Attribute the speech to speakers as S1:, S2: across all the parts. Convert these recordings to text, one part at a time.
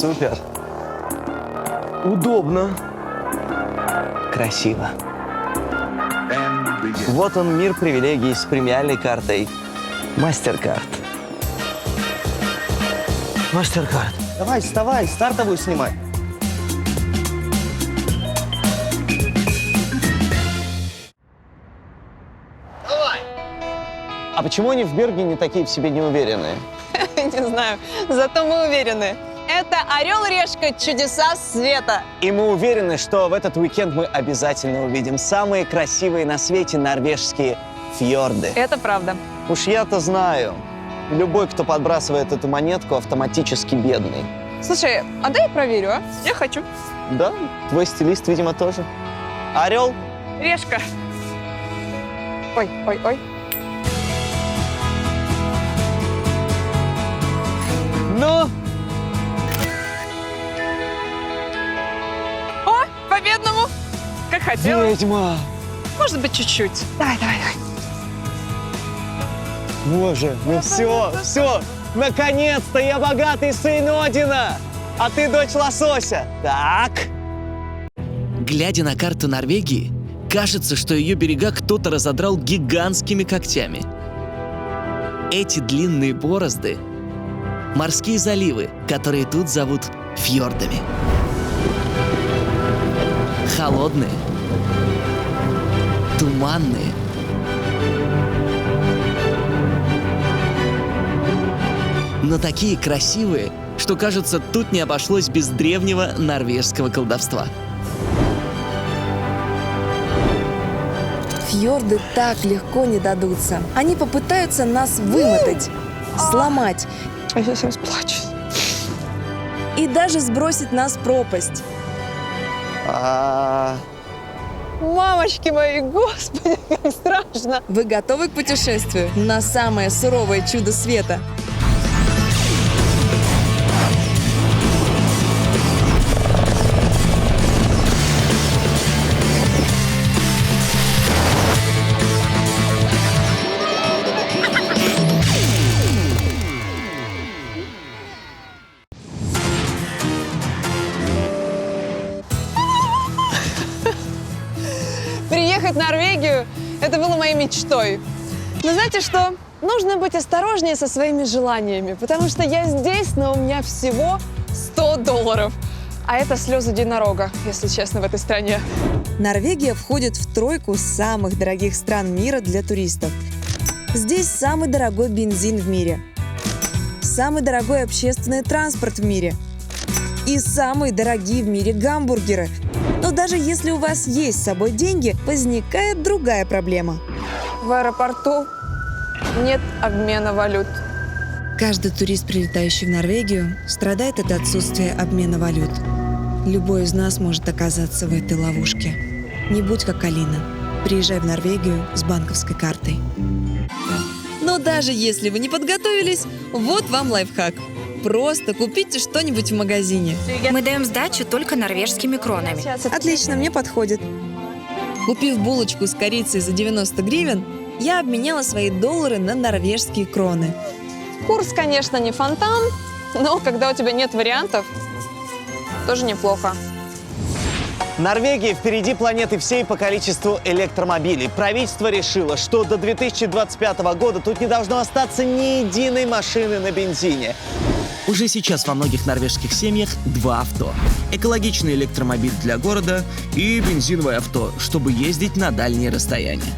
S1: Супер. Удобно. Красиво. Вот он, мир привилегий с премиальной картой MasterCard. MasterCard. Давай, вставай, стартовую снимай. Давай. А почему они в Бергене такие в себе неуверенные?
S2: Не знаю, зато мы уверены. Это «Орел-решка. Чудеса света».
S1: И мы уверены, что в этот уикенд мы обязательно увидим самые красивые на свете норвежские фьорды.
S2: Это правда.
S1: Уж я-то знаю. Любой, кто подбрасывает эту монетку, автоматически бедный.
S2: Слушай, а дай я проверю, а? Я хочу.
S1: Да, твой стилист, видимо, тоже. Орел?
S2: Решка. Ой, ой, ой.
S1: Ну?
S2: О, по-бедному. Как хотела.
S1: Ведьма!
S2: Может быть, чуть-чуть. Давай, давай, давай.
S1: Боже, ну все, наконец-то я богатый сын Одина, а ты дочь лосося. Так.
S3: Глядя на карту Норвегии, кажется, что ее берега кто-то разодрал гигантскими когтями. Эти длинные борозды – морские заливы, которые тут зовут фьордами. Холодные, туманные, но такие красивые, что, кажется, тут не обошлось без древнего норвежского колдовства.
S4: Фьорды так легко не дадутся. Они попытаются нас вымотать, сломать
S2: Я сейчас расплачусь.
S4: и даже сбросить нас в пропасть.
S2: Мамочки мои, господи, как страшно.
S4: Вы готовы к путешествию на самое суровое чудо света?
S2: Приехать в Норвегию – это было моей мечтой. Но знаете что? Нужно быть осторожнее со своими желаниями, потому что я здесь, но у меня всего $100. А это слезы единорога, если честно, в этой стране.
S4: Норвегия входит в тройку самых дорогих стран мира для туристов. Здесь самый дорогой бензин в мире, самый дорогой общественный транспорт в мире и самые дорогие в мире гамбургеры. Но даже если у вас есть с собой деньги, возникает другая проблема.
S2: В аэропорту нет обмена валют.
S4: Каждый турист, прилетающий в Норвегию, страдает от отсутствия обмена валют. Любой из нас может оказаться в этой ловушке. Не будь как Алина. Приезжай в Норвегию с банковской картой. Но даже если вы не подготовились, вот вам лайфхак. Просто купите что-нибудь в магазине.
S5: Мы даем сдачу только норвежскими кронами.
S4: Отлично, мне подходит. Купив булочку с корицей за 90 гривен, я обменяла свои доллары на норвежские кроны.
S2: Курс, конечно, не фонтан, но когда у тебя нет вариантов, тоже неплохо.
S1: Норвегия впереди планеты всей по количеству электромобилей. Правительство решило, что до 2025 года тут не должно остаться ни единой машины на бензине.
S3: Уже сейчас во многих норвежских семьях два авто. Экологичный электромобиль для города и бензиновое авто, чтобы ездить на дальние расстояния.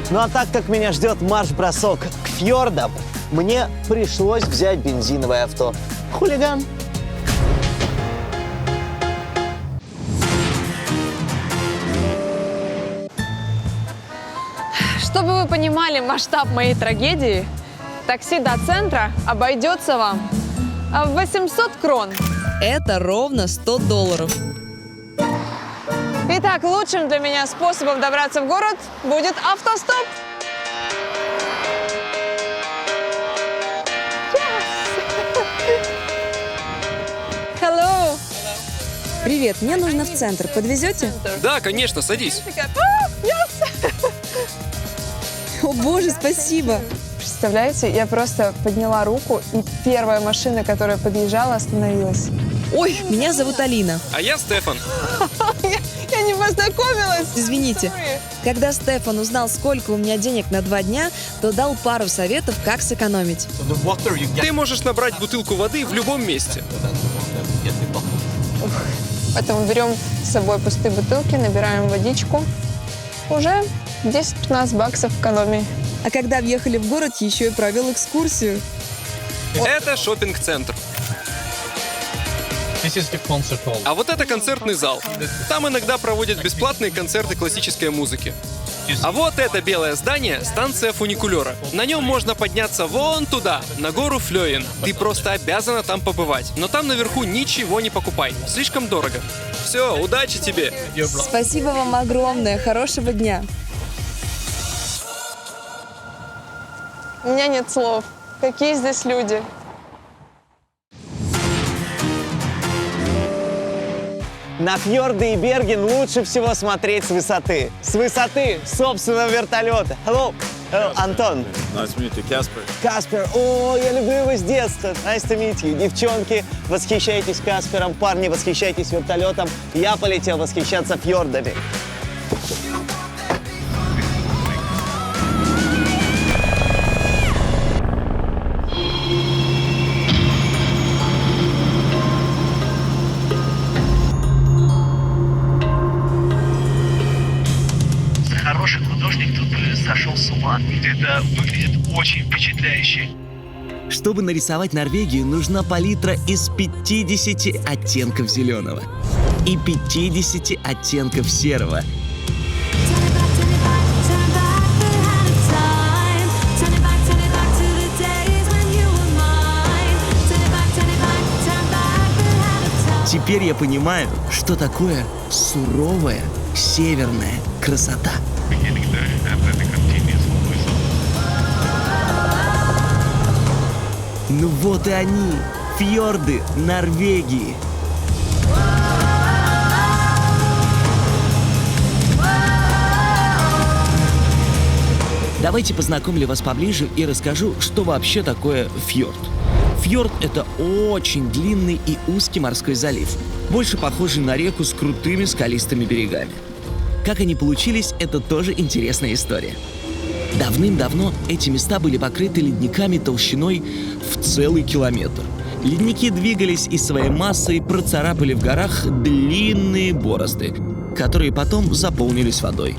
S1: Ну а так как меня ждет марш-бросок к фьордам, мне пришлось взять бензиновое авто. Хулиган.
S2: Чтобы вы понимали масштаб моей трагедии, такси до центра обойдется вам в 800 крон.
S4: Это ровно $100.
S2: Итак, лучшим для меня способом добраться в город будет автостоп. Hello.
S4: Привет, мне нужно в центр. Подвезете?
S6: Да, конечно, садись.
S4: О боже, спасибо.
S2: Представляете, я просто подняла руку, и первая машина, которая подъезжала, остановилась.
S4: Ой, меня зовут Алина.
S6: А я Стефан.
S2: Я не познакомилась.
S4: Извините. Когда Стефан узнал, сколько у меня денег на 2 дня, то дал пару советов, как сэкономить.
S6: Ты можешь набрать бутылку воды в любом месте.
S2: Поэтому берем с собой пустые бутылки, набираем водичку. Уже 10-15 баксов экономии.
S4: А когда въехали в город, еще и провел экскурсию.
S6: Это шопинг-центр. А вот это концертный зал. Там иногда проводят бесплатные концерты классической музыки. А вот это белое здание — станция фуникулера. На нем можно подняться вон туда, на гору Флёен. Ты просто обязана там побывать. Но там наверху ничего не покупай. Слишком дорого. Все, удачи тебе.
S4: Спасибо вам огромное. Хорошего дня.
S2: У меня нет слов. Какие здесь люди.
S1: На фьорды и Берген лучше всего смотреть с высоты. С высоты собственного вертолета. Hello, Антон.
S7: Nice to meet you, Casper.
S1: Каспер. О, я люблю его с детства. Nice to meet you. Девчонки, восхищайтесь Каспером. Парни, восхищайтесь вертолетом. Я полетел восхищаться фьордами.
S8: Хороший художник тут сошел с ума. Это выглядит очень впечатляюще.
S3: Чтобы нарисовать Норвегию, нужна палитра из 50 оттенков зеленого и 50 оттенков серого. Теперь я понимаю, что такое суровая северная красота. Ну вот и они, фьорды Норвегии. Давайте познакомлю вас поближе и расскажу, что вообще такое фьорд. Фьорд — это очень длинный и узкий морской залив, больше похожий на реку с крутыми скалистыми берегами. Как они получились, это тоже интересная история. Давным-давно эти места были покрыты ледниками толщиной в целый километр. Ледники двигались и своей массой процарапали в горах длинные борозды, которые потом заполнились водой.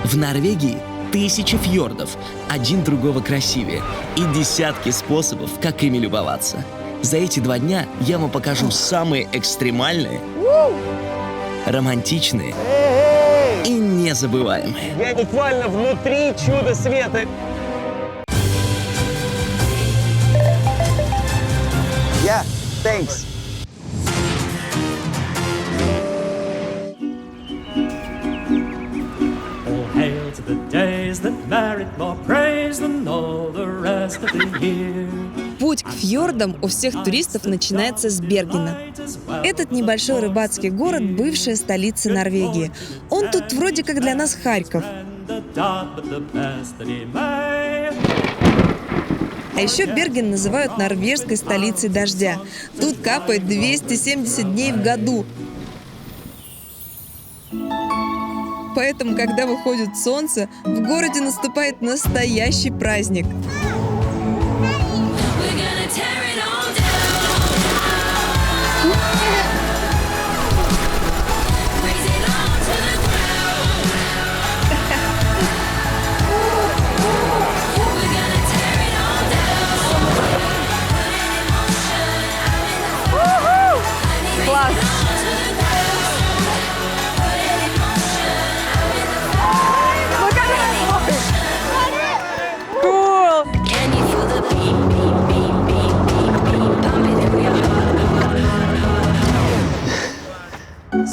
S3: В Норвегии 1000 фьордов, один другого красивее, и десятки способов, как ими любоваться. За эти 2 дня я вам покажу самые экстремальные, романтичные и незабываемые.
S1: Я буквально внутри чуда света. Yeah, thanks.
S9: All hail to the days that merit more praise than all the rest of the year.
S4: Путь к фьордам у всех туристов начинается с Бергена. Этот небольшой рыбацкий город – бывшая столица Норвегии. Он тут вроде как для нас Харьков. А еще Берген называют норвежской столицей дождя. Тут капает 270 дней в году. Поэтому, когда выходит солнце, в городе наступает настоящий праздник.
S2: Класс! Cool!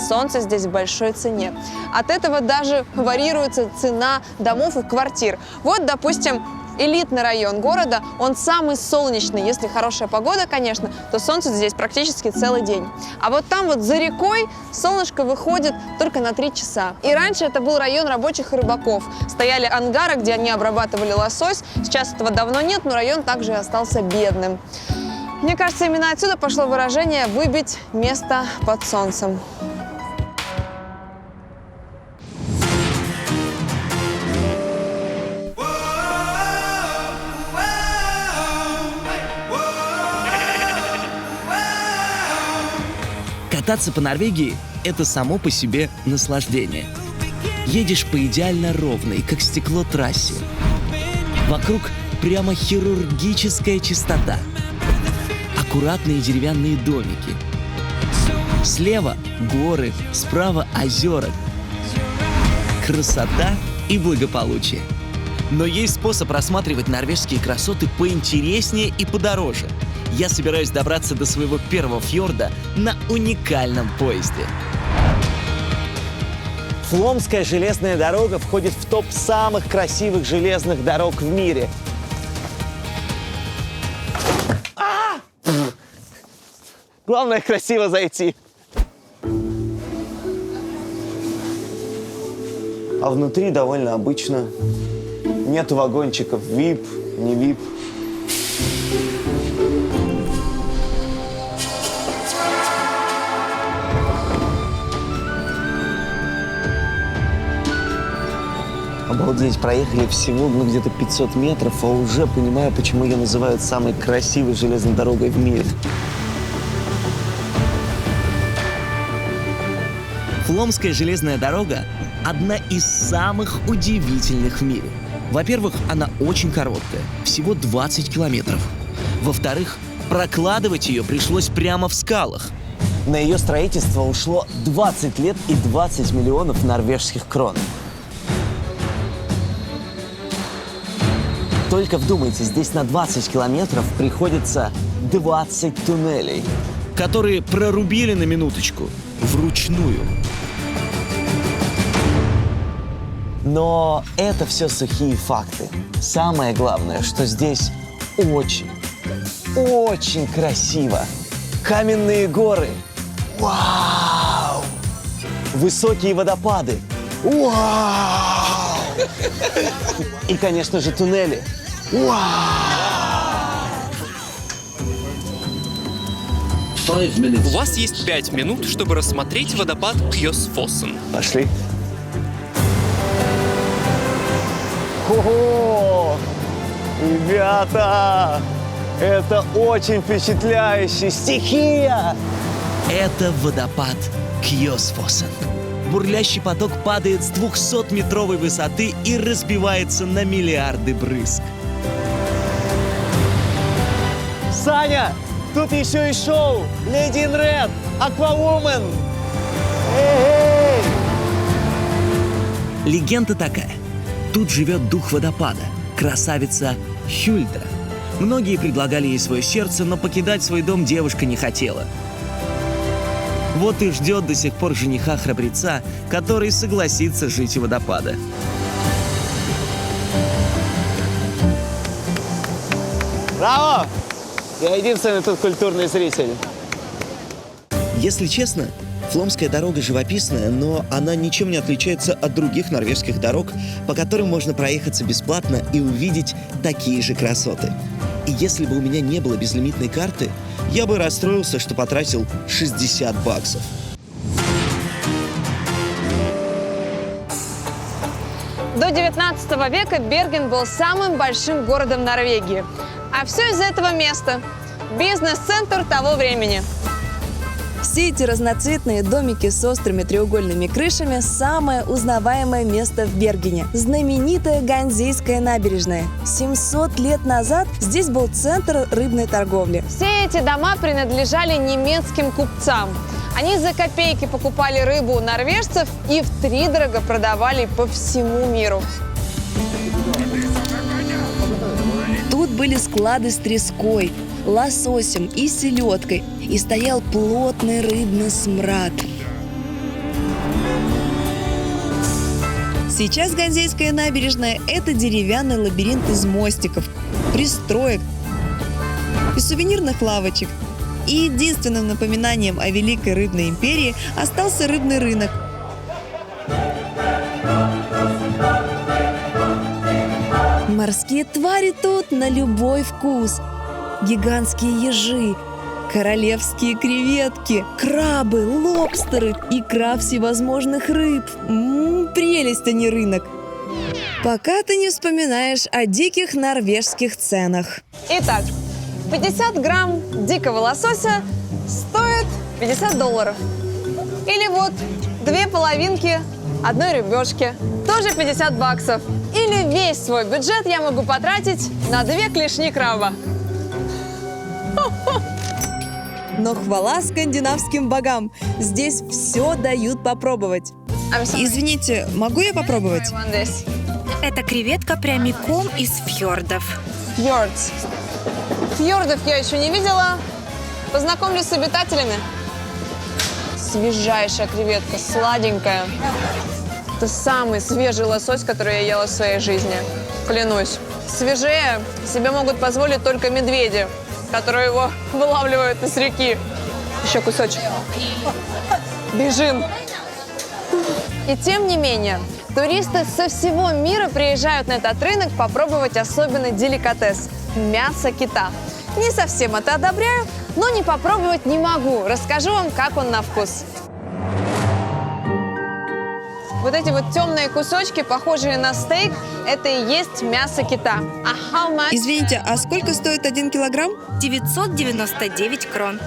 S2: Солнце здесь в большой цене. От этого даже варьируется цена домов и квартир. Вот, допустим, элитный район города, он самый солнечный. Если хорошая погода, конечно, то солнце здесь практически целый день. А вот там вот за рекой солнышко выходит только на 3 часа. И раньше это был район рабочих и рыбаков. Стояли ангары, где они обрабатывали лосось. Сейчас этого давно нет, но район также и остался бедным. Мне кажется, именно отсюда пошло выражение «выбить место под солнцем».
S3: Кататься по Норвегии – это само по себе наслаждение. Едешь по идеально ровной, как стекло, трассе. Вокруг прямо хирургическая чистота. Аккуратные деревянные домики. Слева – горы, справа – озера. Красота и благополучие. Но есть способ рассматривать норвежские красоты поинтереснее и подороже. Я собираюсь добраться до своего первого фьорда на уникальном поезде.
S1: Фломская железная дорога входит в топ самых красивых железных дорог в мире. Главное, красиво зайти. А внутри довольно обычно. Нету вагончиков VIP, не VIP. Обалдеть, проехали всего где-то 500 метров, а уже понимаю, почему ее называют самой красивой железной дорогой в мире.
S3: Фломская железная дорога – одна из самых удивительных в мире. Во-первых, она очень короткая, всего 20 километров. Во-вторых, прокладывать ее пришлось прямо в скалах.
S1: На ее строительство ушло 20 лет и 20 миллионов норвежских крон. Только вдумайте, здесь на 20 километров приходится 20 туннелей.
S3: Которые прорубили на минуточку вручную.
S1: Но это все сухие факты. Самое главное, что здесь очень, очень красиво. Каменные горы. Вау! Высокие водопады. Вау! И, конечно же, туннели. Вау!
S6: У вас есть 5 минут, чтобы рассмотреть водопад Кьосфоссен.
S1: Пошли. Ого! Ребята! Это очень впечатляюще! Стихия!
S3: Это водопад Кьосфоссен. Бурлящий поток падает с 200-метровой высоты и разбивается на миллиарды брызг.
S1: Саня! Тут еще и шоу! Lady in Red! Aquawoman! Эй!
S3: Легенда такая. Тут живет дух водопада, красавица Хюльда. Многие предлагали ей свое сердце, но покидать свой дом девушка не хотела. Вот и ждет до сих пор жениха-храбреца, который согласится жить у водопада.
S1: Браво! Я единственный тут культурный зритель.
S3: Если честно, Фломская дорога живописная, но она ничем не отличается от других норвежских дорог, по которым можно проехаться бесплатно и увидеть такие же красоты. И если бы у меня не было безлимитной карты, я бы расстроился, что потратил 60 баксов.
S2: До 19 века Берген был самым большим городом Норвегии. А все из-за этого места. Бизнес-центр того времени.
S4: Все эти разноцветные домики с острыми треугольными крышами – самое узнаваемое место в Бергене – знаменитая Ганзейская набережная. 700 лет назад здесь был центр рыбной торговли.
S2: Все эти дома принадлежали немецким купцам. Они за копейки покупали рыбу у норвежцев и втридорого продавали по всему миру.
S4: Тут были склады с треской, лососем и селедкой, и стоял плотный рыбный смрад. Сейчас Ганзейская набережная – это деревянный лабиринт из мостиков, пристроек и сувенирных лавочек. И единственным напоминанием о Великой рыбной империи остался рыбный рынок. Морские твари тут на любой вкус. Гигантские ежи, королевские креветки, крабы, лобстеры, икра всевозможных рыб. Прелесть, а не рынок. Пока ты не вспоминаешь о диких норвежских ценах.
S2: Итак, 50 грамм дикого лосося стоит $50. Или вот 2 половинки одной рыбешки, тоже $50. Или весь свой бюджет я могу потратить на 2 клешни краба.
S4: Но хвала скандинавским богам. Здесь все дают попробовать. Извините, могу я попробовать?
S5: Это креветка прямиком из фьордов.
S2: Фьордс. Фьордов я еще не видела. Познакомлюсь с обитателями. Свежайшая креветка, сладенькая. Это самый свежий лосось, который я ела в своей жизни. Клянусь. Свежее себе могут позволить только медведи, которые его вылавливают из реки. Еще кусочек. Бежим. И тем не менее, туристы со всего мира приезжают на этот рынок попробовать особенный деликатес – мясо кита. Не совсем это одобряю, но не попробовать не могу. Расскажу вам, как он на вкус. Вот эти вот темные кусочки, похожие на стейк, это и есть мясо кита. А how much?
S4: Извините, а сколько стоит 1 килограмм?
S5: 999 крон.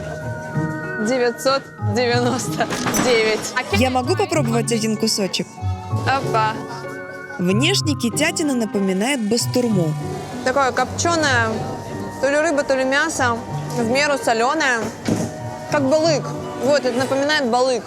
S2: 999.
S4: Я могу попробовать 1 кусочек?
S2: Опа.
S4: Внешне китятина напоминает бастурму.
S2: Такое копченое, то ли рыба, то ли мясо, в меру соленое. Как балык. Вот, это напоминает балык.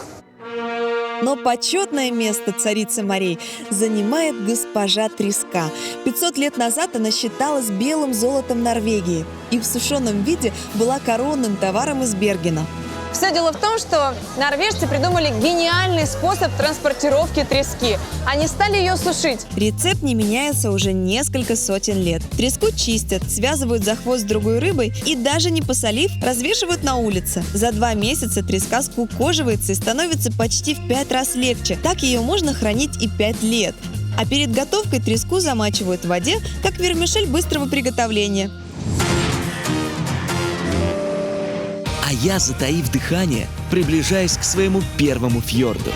S4: Но почетное место царицы морей занимает госпожа треска. 500 лет назад она считалась белым золотом Норвегии и в сушеном виде была коронным товаром из Бергена.
S2: Все дело в том, что норвежцы придумали гениальный способ транспортировки трески. Они стали ее сушить.
S4: Рецепт не меняется уже несколько сотен лет. Треску чистят, связывают за хвост с другой рыбой и даже не посолив, развешивают на улице. За 2 месяца треска скукоживается и становится почти в 5 раз легче. Так ее можно хранить и 5 лет. А перед готовкой треску замачивают в воде, как вермишель быстрого приготовления.
S3: А я, затаив дыхание, приближаюсь к своему первому фьорду.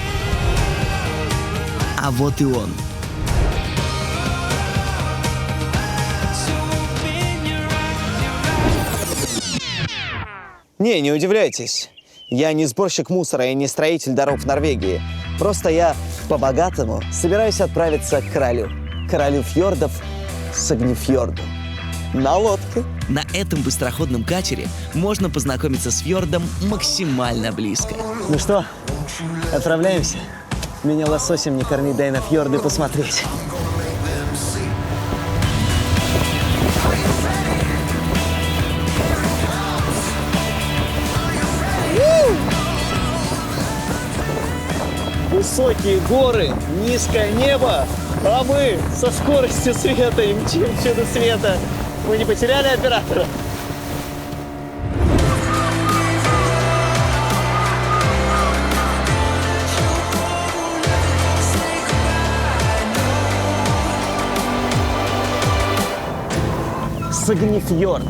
S3: А вот и он.
S1: Не удивляйтесь. Я не сборщик мусора и не строитель дорог в Норвегии. Просто я по-богатому собираюсь отправиться к королю. Королю фьордов Согнифьорду. На лодке.
S3: На этом быстроходном катере можно познакомиться с фьордом максимально близко.
S1: Ну что, отправляемся? Меня лососем не корми, дай на фьорды посмотреть. Высокие горы, низкое небо, а мы со скоростью света и мчим чудо света. Вы не потеряли оператора? Согнифьорд.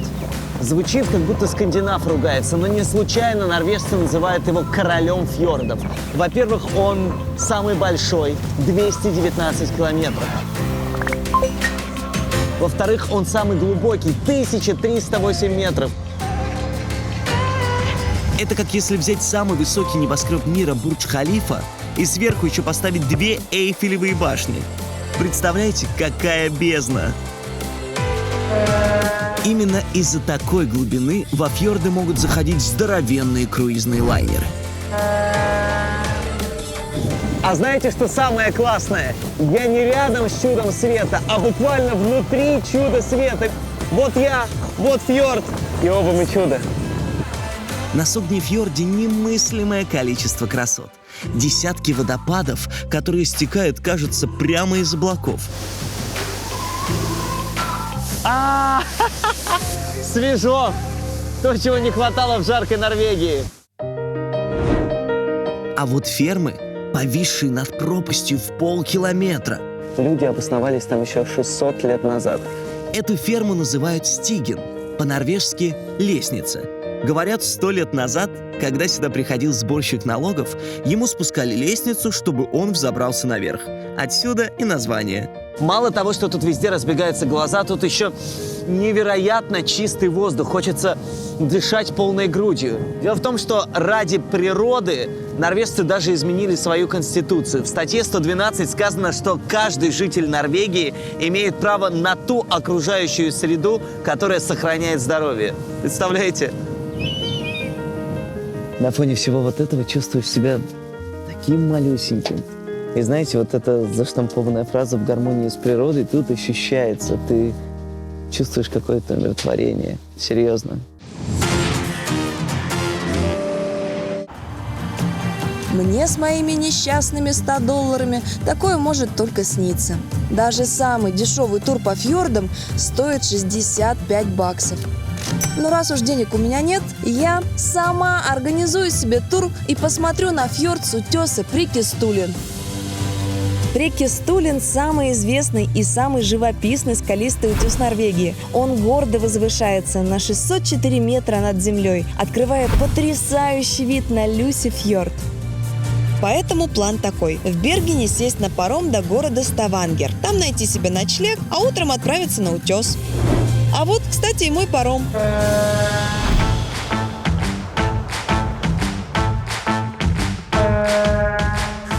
S1: Звучит, как будто скандинав ругается, но не случайно норвежцы называют его королем фьордов. Во-первых, он самый большой, 219 километров. Во-вторых, он самый глубокий, 1308 метров.
S3: Это как если взять самый высокий небоскреб мира Бурдж-Халифа и сверху еще поставить 2 Эйфелевые башни. Представляете, какая бездна? Именно из-за такой глубины во фьорды могут заходить здоровенные круизные лайнеры.
S1: А знаете, что самое классное? Я не рядом с чудом света, а буквально внутри чуда света. Вот я, вот фьорд, и оба мы чудо.
S3: На Согнифьорде немыслимое количество красот. Десятки водопадов, которые стекают, кажется, прямо из облаков.
S1: Свежо! То, чего не хватало в жаркой Норвегии.
S3: А вот фермы, повисшие над пропастью в полкилометра.
S1: Люди обосновались там еще 600 лет назад.
S3: Эту ферму называют Стиген, по-норвежски «лестница». Говорят, 100 лет назад, когда сюда приходил сборщик налогов, ему спускали лестницу, чтобы он взобрался наверх. Отсюда и название.
S1: Мало того, что тут везде разбегаются глаза, тут еще невероятно чистый воздух. Хочется дышать полной грудью. Дело в том, что ради природы норвежцы даже изменили свою конституцию. В статье 112 сказано, что каждый житель Норвегии имеет право на ту окружающую среду, которая сохраняет здоровье. Представляете? На фоне всего вот этого чувствуешь себя таким малюсеньким. И знаете, вот эта заштампованная фраза «в гармонии с природой» тут ощущается. Ты чувствуешь какое-то умиротворение. Серьезно.
S4: Мне с моими несчастными $100 такое может только сниться. Даже самый дешевый тур по фьордам стоит $65. Но раз уж денег у меня нет, я сама организую себе тур и посмотрю на фьорд с утеса Прикистулен. Прикистулен – самый известный и самый живописный скалистый утес Норвегии. Он гордо возвышается на 604 метра над землей, открывая потрясающий вид на Люсифьорд. Поэтому план такой. В Бергене сесть на паром до города Ставангер, там найти себе ночлег, а утром отправиться на утес. А вот, кстати, и мой паром.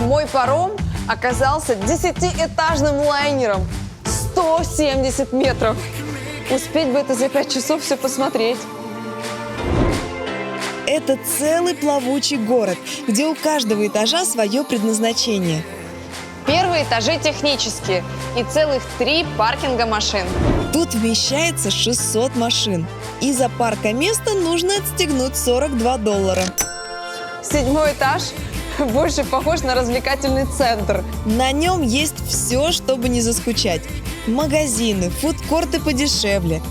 S2: Мой паром оказался 10-этажным лайнером. 170 метров. Успеть бы это за 5 часов все посмотреть.
S4: Это целый плавучий город, где у каждого этажа свое предназначение.
S2: Первые этажи технические и целых 3 паркинга машин.
S4: Тут вмещается 600 машин. И за паркоместо нужно отстегнуть $42.
S2: 7-й этаж больше похож на развлекательный центр.
S4: На нем есть все, чтобы не заскучать. Магазины, фудкорты подешевле,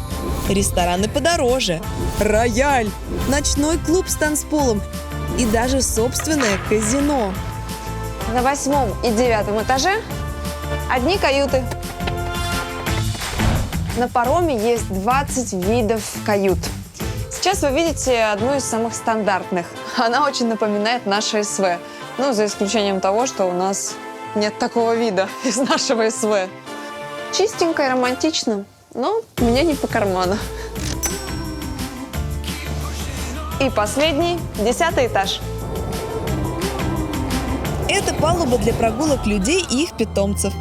S4: рестораны подороже, рояль, ночной клуб с танцполом и даже собственное казино.
S2: На 8-м и 9-м этаже одни каюты. На пароме есть 20 видов кают. Сейчас вы видите одну из самых стандартных. Она очень напоминает наше СВ. Ну, за исключением того, что у нас нет такого вида из нашего СВ. Чистенько и романтично, но мне не по карману. И последний, 10-й этаж.
S4: Это палуба для прогулок людей и их питомцев.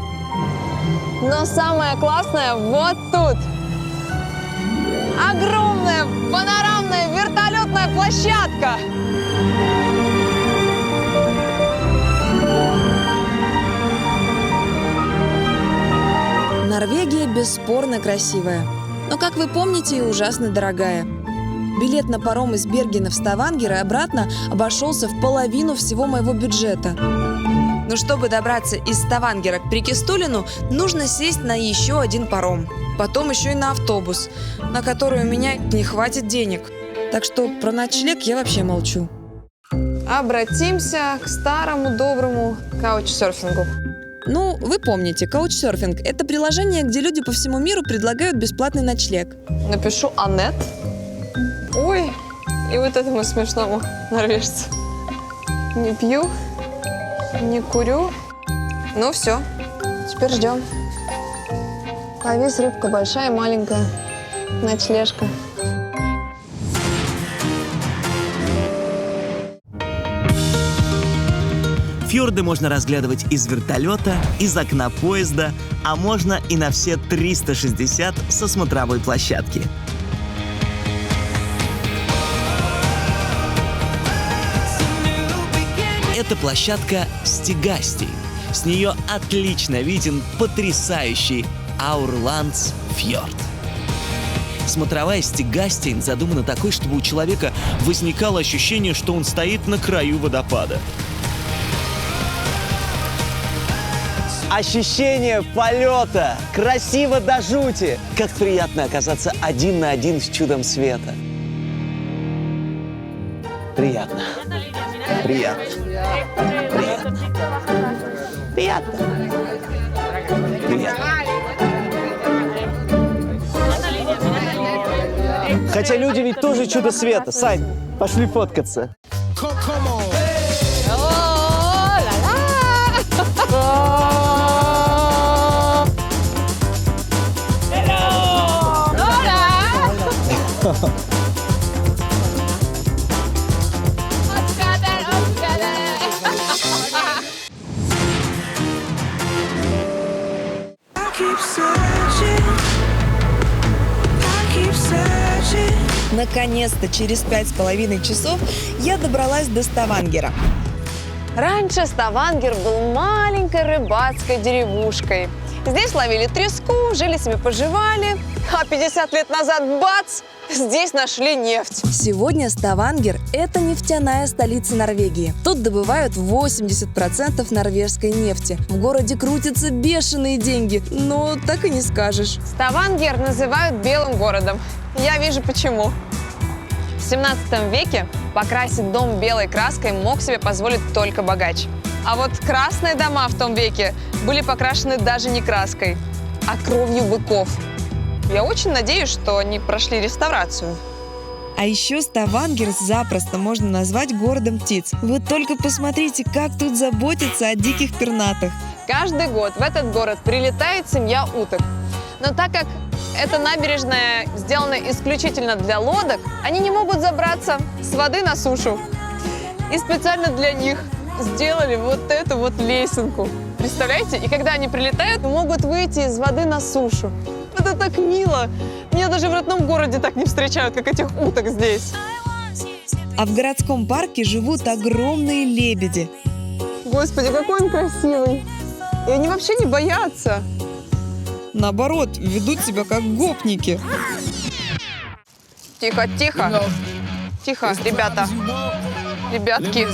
S2: Но самое классное вот тут. Огромная панорамная вертолетная площадка.
S4: Норвегия бесспорно красивая, но, как вы помните, и ужасно дорогая. Билет на паром из Бергена в Ставангер и обратно обошелся в половину всего моего бюджета. Но чтобы добраться из Ставангера к Прикистулину, нужно сесть на еще один паром. Потом еще и на автобус, на который у меня не хватит денег. Так что про ночлег я вообще молчу.
S2: Обратимся к старому доброму каучсерфингу.
S4: Ну, вы помните, каучсерфинг – это приложение, где люди по всему миру предлагают бесплатный ночлег.
S2: Напишу Аннет. Ой, и вот этому смешному норвежцу. Не пью, не курю. Ну все, теперь ждем. Повис рыбка большая, маленькая, ночлежка.
S3: Фьорды можно разглядывать из вертолета, из окна поезда, а можно и на все 360 со смотровой площадки. Это площадка Стигастейн. С нее отлично виден потрясающий Аурландсфьорд. Смотровая Стигастейн задумана такой, чтобы у человека возникало ощущение, что он стоит на краю водопада.
S1: Ощущение полета. Красиво до жути. Как приятно оказаться один на один с чудом света. Приятно. Приятно. Приятно. Приятно. Приятно. Хотя люди ведь тоже чудо света. Сань, пошли фоткаться.
S4: Наконец-то, через 5,5 часов я добралась до Ставангера.
S2: Раньше Ставангер был маленькой рыбацкой деревушкой. Здесь ловили треску, жили себе поживали. А 50 лет назад, бац, здесь нашли нефть.
S4: Сегодня Ставангер – это нефтяная столица Норвегии. Тут добывают 80% норвежской нефти. В городе крутятся бешеные деньги, но так и не скажешь.
S2: Ставангер называют белым городом. Я вижу почему. В 17 веке покрасить дом белой краской мог себе позволить только богач. А вот красные дома в том веке были покрашены даже не краской, а кровью быков. Я очень надеюсь, что они прошли реставрацию.
S4: А еще Ставангер запросто можно назвать городом птиц. Вы только посмотрите, как тут заботятся о диких пернатых.
S2: Каждый год в этот город прилетает семья уток. Но так как эта набережная сделана исключительно для лодок, они не могут забраться с воды на сушу. И специально для них сделали вот эту вот лесенку. Представляете? И когда они прилетают, могут выйти из воды на сушу. Это так мило. Меня даже в родном городе так не встречают, как этих уток здесь.
S4: А в городском парке живут огромные лебеди.
S2: Господи, какой он красивый. И они вообще не боятся.
S4: Наоборот, ведут себя как гопники.
S2: Тихо, тихо. Тихо, ребята. Ребятки.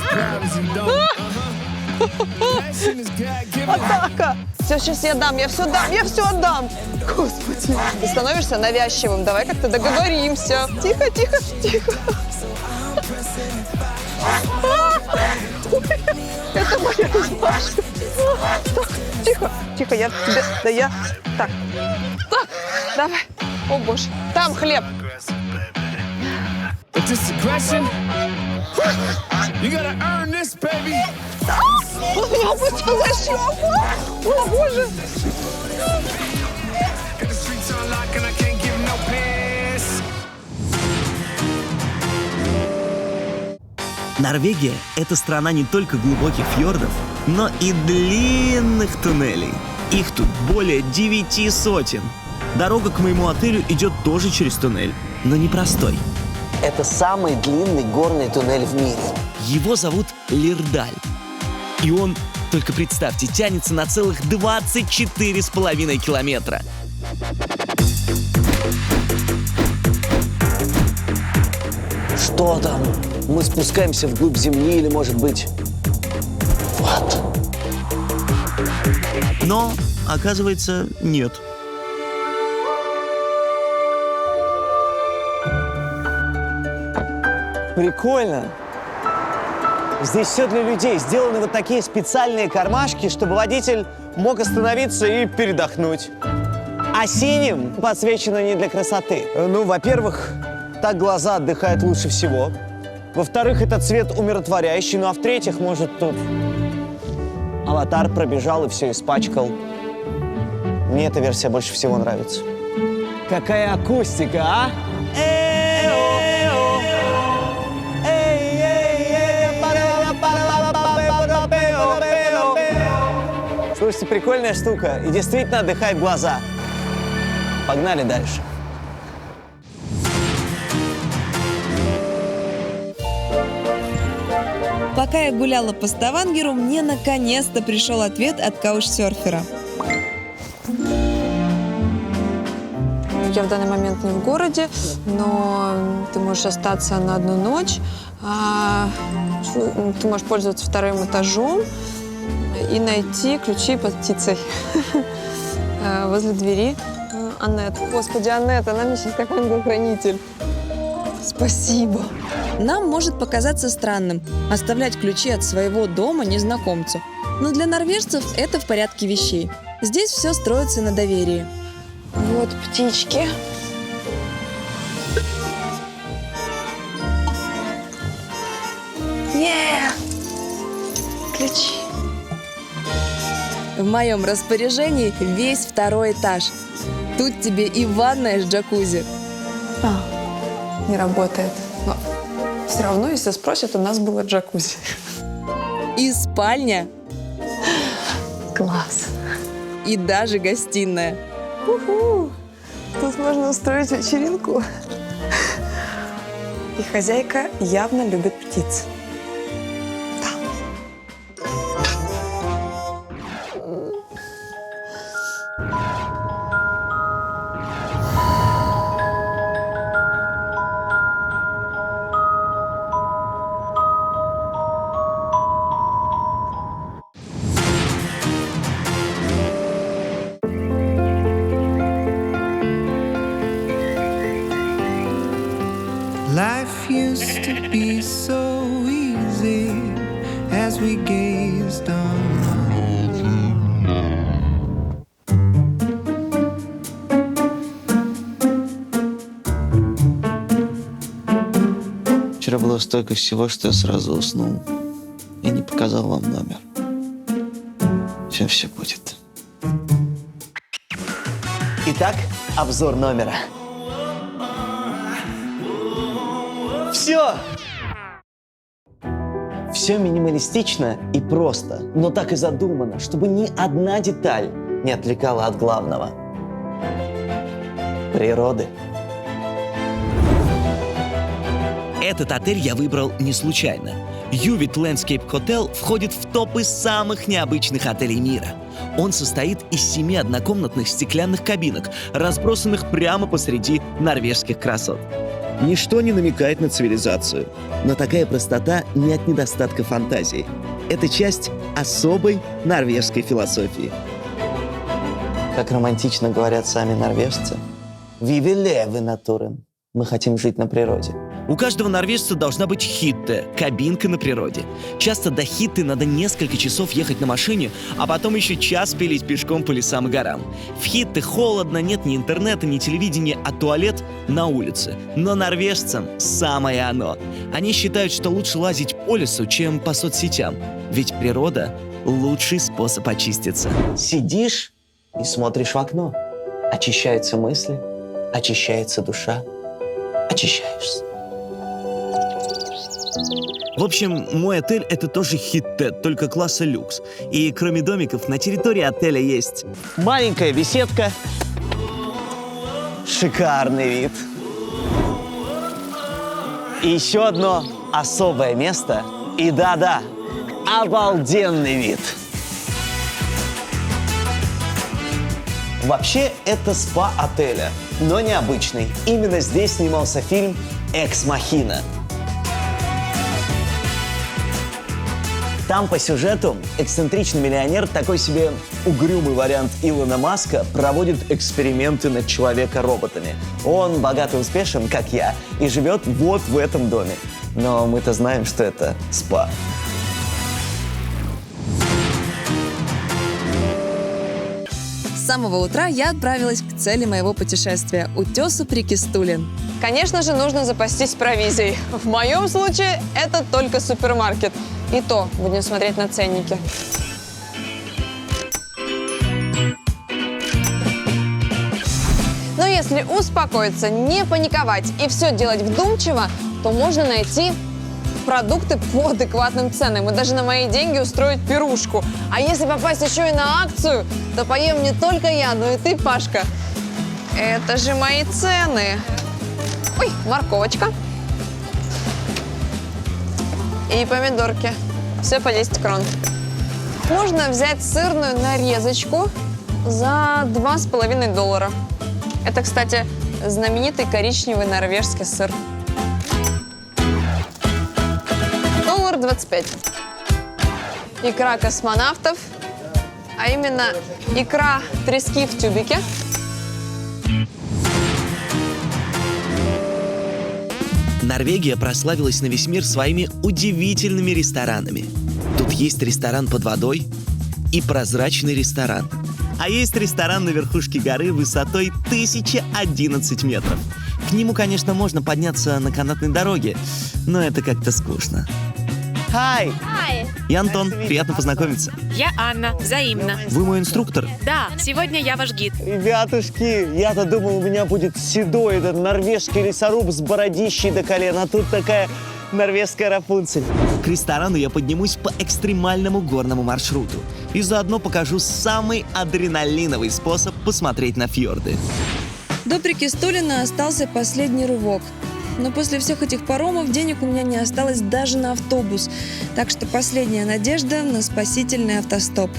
S2: Атака! Все, сейчас я дам, я все дам, я все отдам. Господи. Ты становишься навязчивым, давай как-то договоримся. Тихо, тихо, тихо. Это моя рубашка. Тихо, тихо, я тебе, да я... Так, давай. О, боже, там хлеб. Он меня упустил за щеку. О, боже.
S3: Норвегия – это страна не только глубоких фьордов, но и длинных туннелей. Их тут более 9 сотен. Дорога к моему отелю идет тоже через туннель, но непростой.
S1: Это самый длинный горный туннель в мире.
S3: Его зовут Лирдаль. И он, только представьте, тянется на целых 24,5 километра.
S1: Что там? Мы спускаемся вглубь земли или, может быть, в ад?
S3: Но, оказывается, нет.
S1: Прикольно. Здесь все для людей. Сделаны вот такие специальные кармашки, чтобы водитель мог остановиться и передохнуть. А синим подсвечено не для красоты. Ну, во-первых, так глаза отдыхают лучше всего. Во-вторых, это цвет умиротворяющий. Ну, а в-третьих, может, тут аватар пробежал и все испачкал. Мне эта версия больше всего нравится. Какая акустика, а? Слушайте, прикольная штука. И действительно отдыхает глаза. Погнали дальше.
S4: Пока я гуляла по Ставангеру, мне наконец-то пришел ответ от каучсерфера.
S2: я в данный момент не в городе, но ты можешь остаться на одну ночь. Ты можешь пользоваться вторым этажом и найти ключи под птицей возле двери. Аннет. Господи, Аннет, она мне сейчас как ангел-хранитель. Спасибо.
S4: Нам может показаться странным оставлять ключи от своего дома незнакомцу, но для норвежцев это в порядке вещей. Здесь все строится на доверии.
S2: Вот птички. Ключи.
S4: В моем распоряжении весь второй этаж. Тут тебе и ванная с джакузи.
S2: Не работает. Но все равно, если спросят, у нас было джакузи.
S4: И спальня,
S2: Класс.
S4: и даже гостиная.
S2: Тут можно устроить вечеринку. И хозяйка явно любит птиц.
S7: Life used to be so easy as we gazed on.
S1: Вчера было столько всего, что я сразу уснул и не показал вам номер. Сейчас все будет. Итак, обзор номера. Все! Все минималистично и просто, но так и задумано, чтобы ни одна деталь не отвлекала от главного. Природы.
S3: Этот отель я выбрал не случайно. Ювит Landscape Hotel входит в топы самых необычных отелей мира. Он состоит из 7 однокомнатных стеклянных кабинок, разбросанных прямо посреди норвежских красот. Ничто не намекает на цивилизацию, но такая простота не от недостатка фантазии. Это часть особой норвежской философии.
S1: Как романтично говорят сами норвежцы. «Vi vil leve i naturen». Мы хотим жить на природе.
S3: У каждого норвежца должна быть хитте, кабинка на природе. Часто до хитты надо несколько часов ехать на машине, а потом еще час пилить пешком по лесам и горам. В хитте холодно, нет ни интернета, ни телевидения, а туалет на улице. Но норвежцам самое оно. Они считают, что лучше лазить по лесу, чем по соцсетям. Ведь природа — лучший способ очиститься.
S1: Сидишь и смотришь в окно. Очищаются мысли, очищается душа. Очищаешься.
S3: В общем, мой отель — это тоже хитте, только класса люкс. И кроме домиков, на территории отеля есть
S1: Маленькая беседка. Шикарный вид. И еще одно особое место. И да-да, обалденный вид. Вообще, это спа отеля, но необычный. Именно здесь снимался фильм «Экс Махина». Там по сюжету эксцентричный миллионер, такой себе угрюмый вариант Илона Маска, проводит эксперименты над человека-роботами. Он богат и успешен, как я, и живет вот в этом доме. Но мы-то знаем, что это спа.
S4: С самого утра я отправилась к цели моего путешествия – утесу Прикистулен.
S2: Конечно же, нужно запастись провизией. В моем случае это только супермаркет. И то будем смотреть на ценники. Но если успокоиться, не паниковать и все делать вдумчиво, то можно найти продукты по адекватным ценам и даже на мои деньги устроить пирушку. А если попасть еще и на акцию, то поем не только я, но и ты, Пашка. Это же мои цены. Ой, морковочка. И помидорки. Все по 10 крон. Можно взять сырную нарезочку за $2,5. Это, кстати, знаменитый коричневый норвежский сыр. $25. Икра космонавтов, а именно икра трески в тюбике.
S3: Норвегия прославилась на весь мир своими удивительными ресторанами. Тут есть ресторан под водой и прозрачный ресторан. А есть ресторан на верхушке горы высотой 1011 метров. К нему, конечно, можно подняться на канатной дороге, но это как-то скучно.
S1: Хай!
S3: Я Антон, приятно познакомиться.
S5: Я Анна, взаимно.
S3: Вы мой инструктор?
S5: Да, сегодня я ваш гид.
S1: Ребятушки, я-то думал, у меня будет седой этот норвежский лесоруб с бородищей до колен, а тут такая норвежская Рапунцель.
S3: К ресторану я поднимусь по экстремальному горному маршруту и заодно покажу самый адреналиновый способ посмотреть на фьорды.
S4: До Прикистулина остался последний рывок. Но после всех этих паромов денег у меня не осталось даже на автобус. Так что последняя надежда на спасительный автостоп.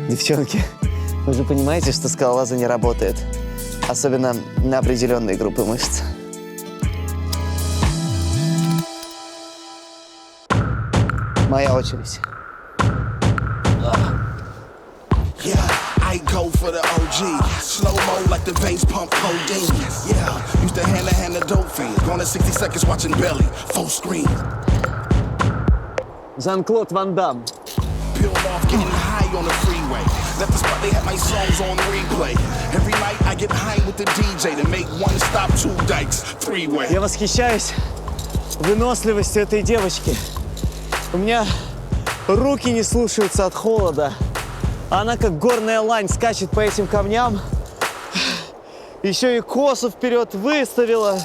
S1: Девчонки, вы же понимаете, что скалолазание работает. Особенно на определенные группы мышц. Моя очередь.
S10: Yeah, I go for the OG. Slow mo like the veins pump codeine. Yeah, used to hand the dope fiend. Going to 60 seconds watching Belly, full screen.
S1: Жан-Клод Ван Дам.
S10: Peeled off, getting high on the freeway. Left the spot, they had my songs on replay. Every night I get high with the DJ to make one stop, two dikes, three-way.
S1: Я восхищаюсь выносливостью этой девочки. У меня руки не слушаются от холода. Она как горная лань скачет по этим камням. Еще и косу вперед выставила.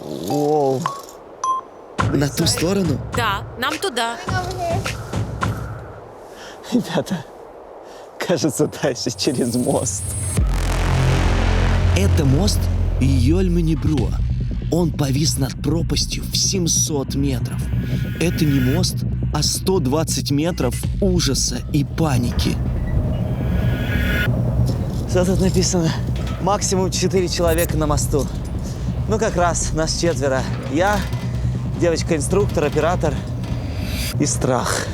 S1: Воу.
S3: На ту сторону?
S5: Да, нам туда.
S1: Ребята, кажется, дальше через мост.
S3: Это мост Йольменибро. Он повис над пропастью в 700 метров. Это не мост, а 120 метров ужаса и паники.
S1: Что тут написано? Максимум 4 человека на мосту. Ну, как раз, нас 4. Я, девочка-инструктор, оператор и страх.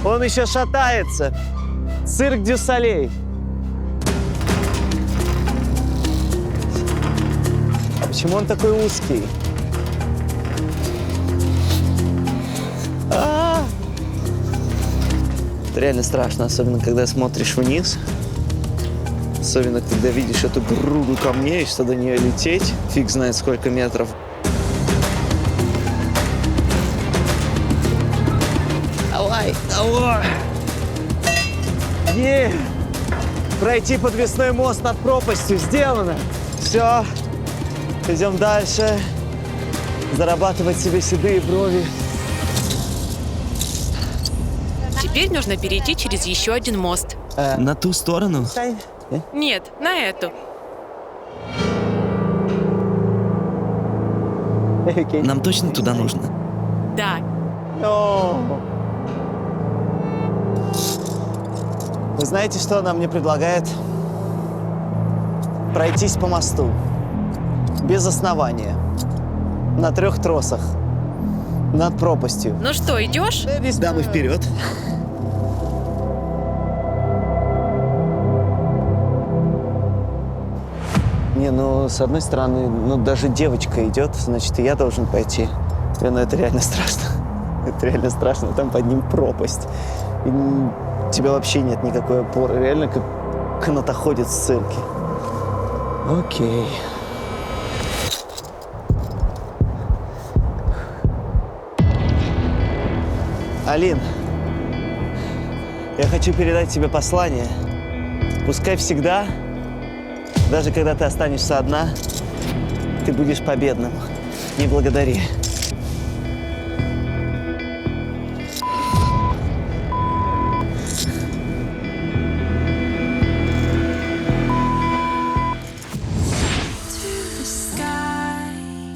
S1: Он еще шатается. Цирк дю Солей. А почему он такой узкий? Это реально страшно, особенно когда смотришь вниз. Особенно когда видишь эту груду камней, что до нее лететь. Фиг знает сколько метров. Давай, давай! Пройти подвесной мост над пропастью сделано. Все, идем дальше. Зарабатывать себе седые брови.
S5: Теперь нужно перейти через еще один мост.
S3: На ту сторону?
S5: Нет, на эту.
S3: Нам точно туда нужно?
S5: Да.
S1: Вы знаете, что она мне предлагает? Пройтись по мосту. Без основания. На 3 тросах. Над пропастью.
S5: Ну что, идешь?
S3: Дамы, вперед.
S1: Не, ну, с одной стороны, ну, даже девочка идет, значит, и я должен пойти. Ну, это реально страшно. Это реально страшно. Там под ним пропасть. И у тебя вообще нет никакой опоры. Реально, как канатоходец в цирке. Окей. Алин, я хочу передать тебе послание. Пускай всегда, даже когда ты останешься одна, ты будешь победным. Не благодари.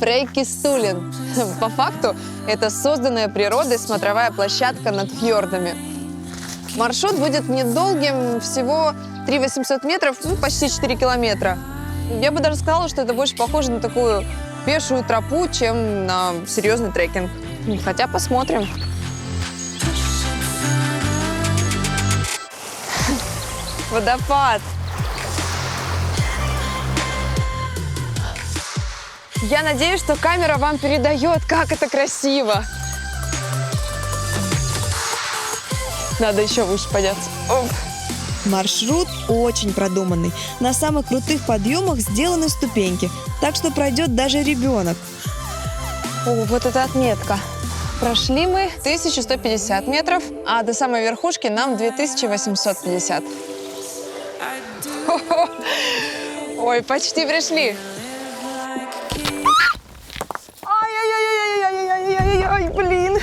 S2: Фрейкистулен. По факту, это созданная природой смотровая площадка над фьордами. Маршрут будет недолгим, всего 3800 метров, ну, почти 4 километра. Я бы даже сказала, что это больше похоже на такую пешую тропу, чем на серьезный трекинг. Хотя посмотрим. Водопад. Я надеюсь, что камера вам передает, как это красиво. Надо еще выше подняться. Оп.
S4: Маршрут очень продуманный. На самых крутых подъемах сделаны ступеньки, так что пройдет даже ребенок.
S2: О, вот эта отметка. Прошли мы 1150 метров, а до самой верхушки нам 2850. Хо-хо. Ой, почти пришли. Ай-яй-яй-яй-яй-яй-яй-яй, блин.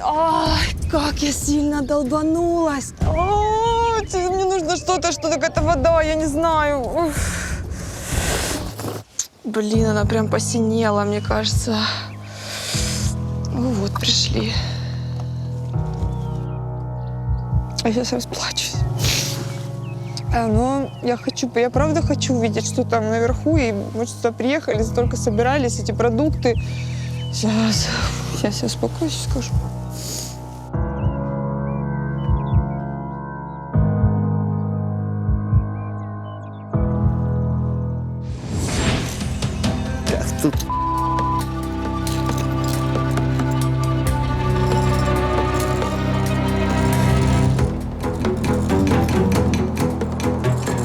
S2: Ай, как я сильно долбанулась. Мне нужно что-то, какая-то вода, я не знаю. Уф. Блин, она прям посинела, мне кажется. Вот, пришли. А я сейчас расплачусь. Но я правда хочу увидеть, что там наверху. И мы сюда приехали, только собирались, эти продукты. Сейчас я успокоюсь, скажу.
S1: Тут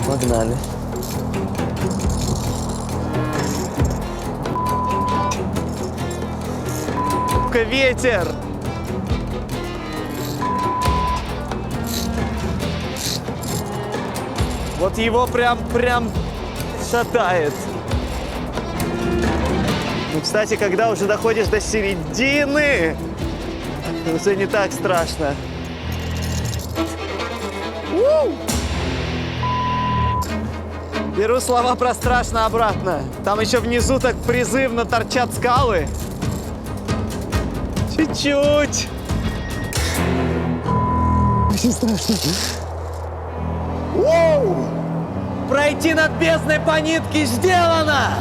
S1: погнали. Ветер! Вот его прям шатает. Ну, кстати, когда уже доходишь до середины, уже не так страшно. Беру слова про страшно обратно. Там еще внизу так призывно торчат скалы. Чуть-чуть. Очень страшно. Пройти над бездной по нитке сделано!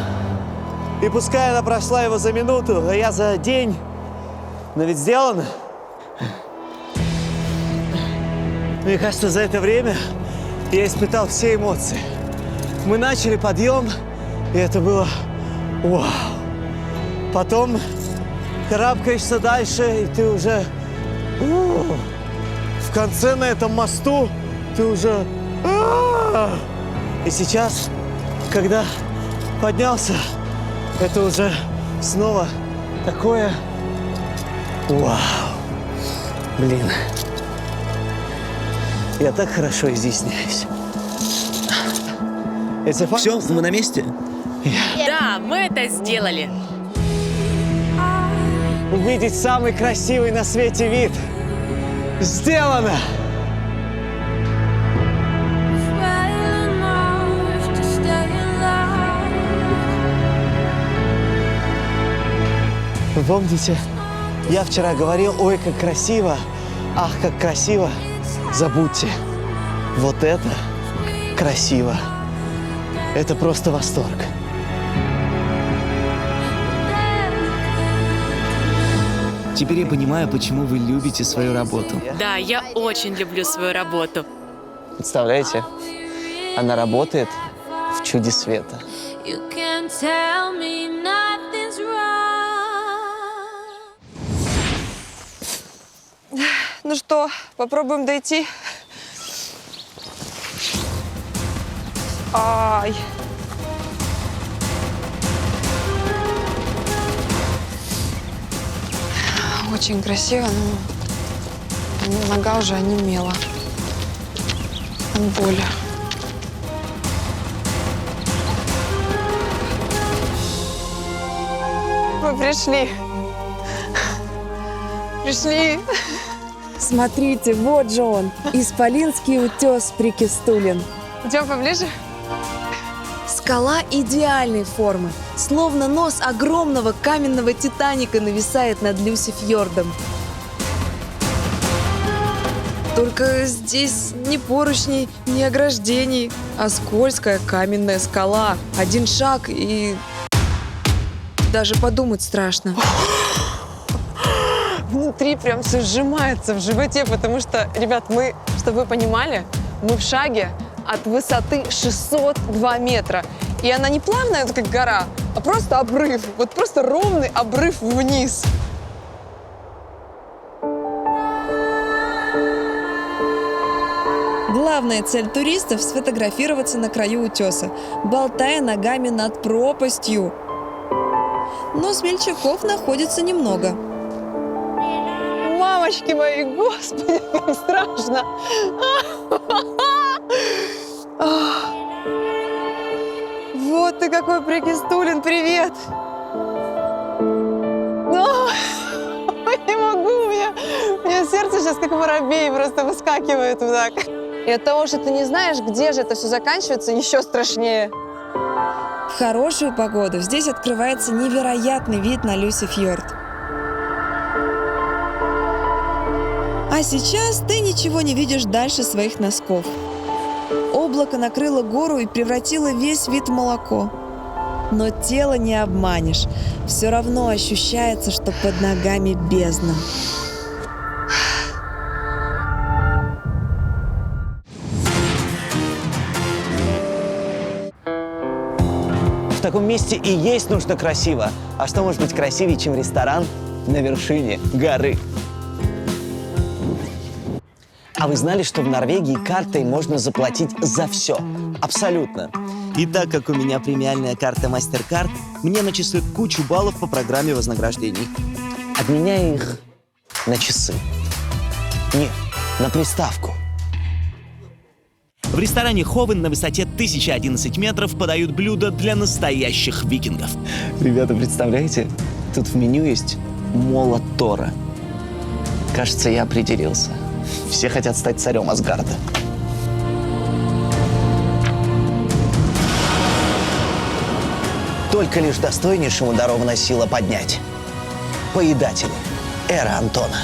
S1: И пускай она прошла его за минуту, а я за день. Но ведь сделано. Мне кажется, за это время я испытал все эмоции. Мы начали подъем, и это было вау. Потом карабкаешься дальше, и ты уже в конце на этом мосту ты уже. И сейчас, когда поднялся, это уже снова такое вау. Блин. Я так хорошо изъясняюсь. Все, мы на месте?
S5: Да, мы это сделали.
S1: Увидеть самый красивый на свете вид. Сделано! Вы помните, я вчера говорил, ой, как красиво, ах, как красиво. Забудьте, вот это красиво. Это просто восторг.
S3: Теперь я понимаю, почему вы любите свою работу.
S5: Да, я очень люблю свою работу.
S1: Представляете, она работает в чуде света.
S2: Ну что, попробуем дойти? Ай. Очень красиво, но нога уже онемела от боли. Мы пришли. Пришли.
S4: Смотрите, вот же он, исполинский утес Прикистулен.
S2: Идем поближе.
S4: Скала идеальной формы, словно нос огромного каменного Титаника нависает над Люсифьордом. Только здесь ни поручней, ни ограждений, а скользкая каменная скала. Один шаг и... даже подумать страшно.
S2: Внутри прям все сжимается в животе, потому что, ребят, мы, чтобы вы понимали, мы в шаге от высоты 602 метра. И она не плавная, как гора, а просто обрыв. Вот просто ровный обрыв вниз.
S4: Главная цель туристов – сфотографироваться на краю утеса, болтая ногами над пропастью. Но смельчаков находится немного.
S2: Мамочки мои, господи, как страшно. Вот ты какой Прикистулин, привет. Не могу, у меня сердце сейчас как воробей просто выскакивает вот так. И от того, что ты не знаешь, где же это все заканчивается, еще страшнее.
S4: В хорошую погоду здесь открывается невероятный вид на Люсифьорд. А сейчас ты ничего не видишь дальше своих носков. Облако накрыло гору и превратило весь вид в молоко. Но тело не обманешь. Все равно ощущается, что под ногами бездна.
S1: В таком месте и есть нужно красиво. А что может быть красивее, чем ресторан на вершине горы? А вы знали, что в Норвегии картой можно заплатить за все? Абсолютно. И так как у меня премиальная карта MasterCard, мне начислят кучу баллов по программе вознаграждений. Обменяю их на часы. Нет, на приставку.
S3: В ресторане Ховен на высоте 1011 метров подают блюда для настоящих викингов.
S1: Ребята, представляете? Тут в меню есть молот Тора. Кажется, я определился. Все хотят стать царем Асгарда. Только лишь достойнейшему дарована сила поднять. Поедатели. Эра Антона.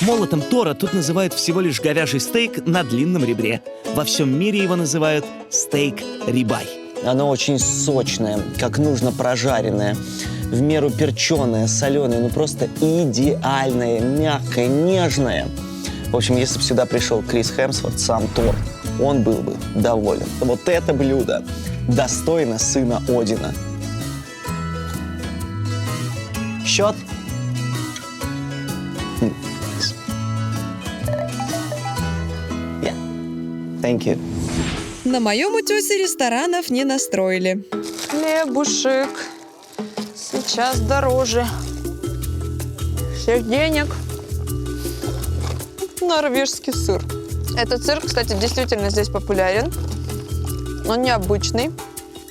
S3: Молотом Тора тут называют всего лишь говяжий стейк на длинном ребре. Во всем мире его называют стейк-рибай.
S1: Оно очень сочное, как нужно прожаренное, в меру перченое, соленое, ну просто идеальное, мягкое, нежное. В общем, если бы сюда пришел Крис Хемсворт, сам Тор, он был бы доволен. Вот это блюдо достойно сына Одина. Счет? Yeah. Thank you.
S4: На моем утесе ресторанов не настроили.
S2: Хлебушек. Сейчас дороже. Всех денег. Норвежский сыр. Этот сыр, кстати, действительно здесь популярен. Он необычный.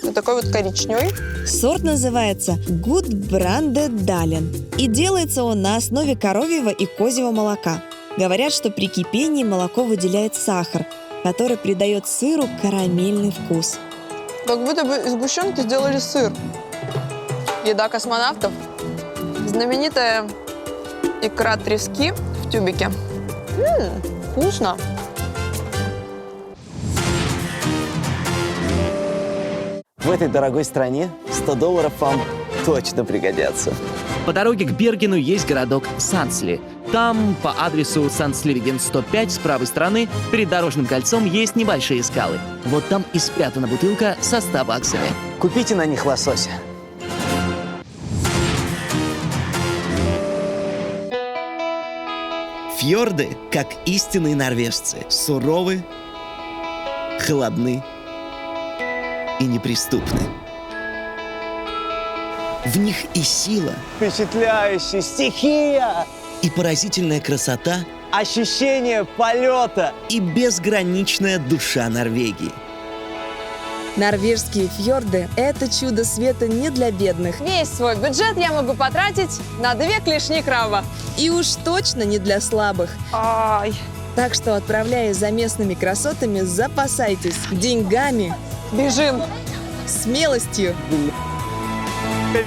S2: Вот такой вот коричневый.
S4: Сорт называется Гудбрандедален. И делается он на основе коровьего и козьего молока. Говорят, что при кипении молоко выделяет сахар, который придает сыру карамельный вкус.
S2: Как будто бы из сгущенки сделали сыр. Еда космонавтов. Знаменитая икра трески в тюбике. Вкусно.
S1: В этой дорогой стране $100 вам точно пригодятся.
S3: По дороге к Бергену есть городок Сандсли. Там, по адресу Сандсливиген 105, с правой стороны, перед дорожным кольцом есть небольшие скалы. Вот там и спрятана бутылка со 100 баксами.
S1: Купите на них лосося.
S3: Фьорды, как истинные норвежцы, суровы, холодны и неприступны. В них и сила,
S1: Впечатляющая стихия!
S3: и поразительная красота,
S1: Ощущение полета!
S3: и безграничная душа Норвегии.
S4: Норвежские фьорды – это чудо света не для бедных.
S2: Весь свой бюджет я могу потратить на 2 клешни краба.
S4: И уж точно не для слабых.
S2: Ай,
S4: Так что, отправляясь за местными красотами, запасайтесь деньгами,
S2: Бежим.
S4: смелостью,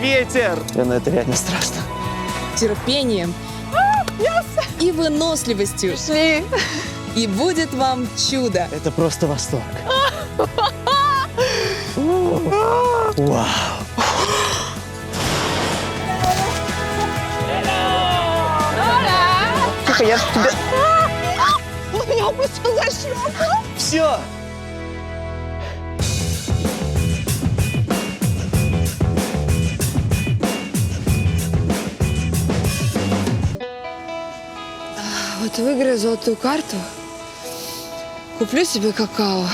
S1: Ветер! Ну это реально страшно.
S4: терпением и выносливостью.
S2: Шли.
S4: И будет вам чудо.
S1: Это просто восторг. Вау. Тихо, я ж тебя...
S2: Он меня укусил за щеку.
S1: Все!
S2: Вот выиграю золотую карту, куплю себе какао.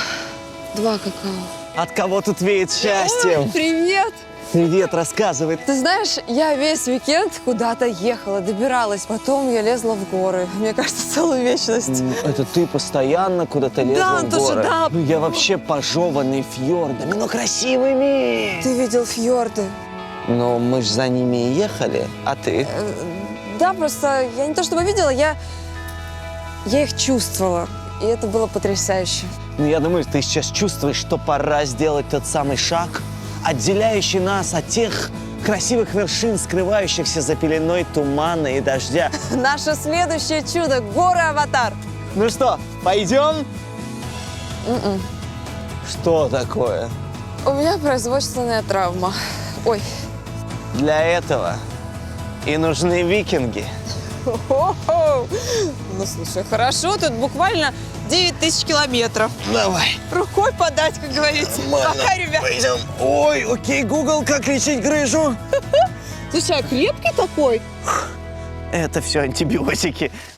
S2: 2 какао.
S1: От кого тут веет счастьем?
S2: Привет!
S1: Привет, рассказывай.
S2: Ты знаешь, я весь уикенд куда-то ехала, добиралась. Потом я лезла в горы. Мне кажется, целую вечность.
S1: Это ты постоянно куда-то лезла
S2: Да,
S1: в
S2: тоже
S1: горы?
S2: да.
S1: Ну, я вообще пожеванный фьордами, но красивыми.
S2: Ты видел фьорды?
S1: Но мы же за ними и ехали, а ты?
S2: Да, просто я не то чтобы видела, я их чувствовала. И это было потрясающе.
S1: Ну, я думаю, ты сейчас чувствуешь, что пора сделать тот самый шаг, отделяющий нас от тех красивых вершин, скрывающихся за пеленой тумана и дождя.
S2: Наше следующее чудо – горы Аватар.
S1: Ну что, пойдем? Что такое?
S2: У меня производственная травма. Ой.
S1: Для этого и нужны викинги.
S2: Хо-хо. Ну, слушай, хорошо, тут буквально 9000 километров.
S1: Давай.
S2: Рукой подать, как говорится. Пока, ребят.
S1: Пойдем. Ой, окей, Google, как лечить грыжу?
S2: Слушай, а крепкий такой?
S1: Это все антибиотики.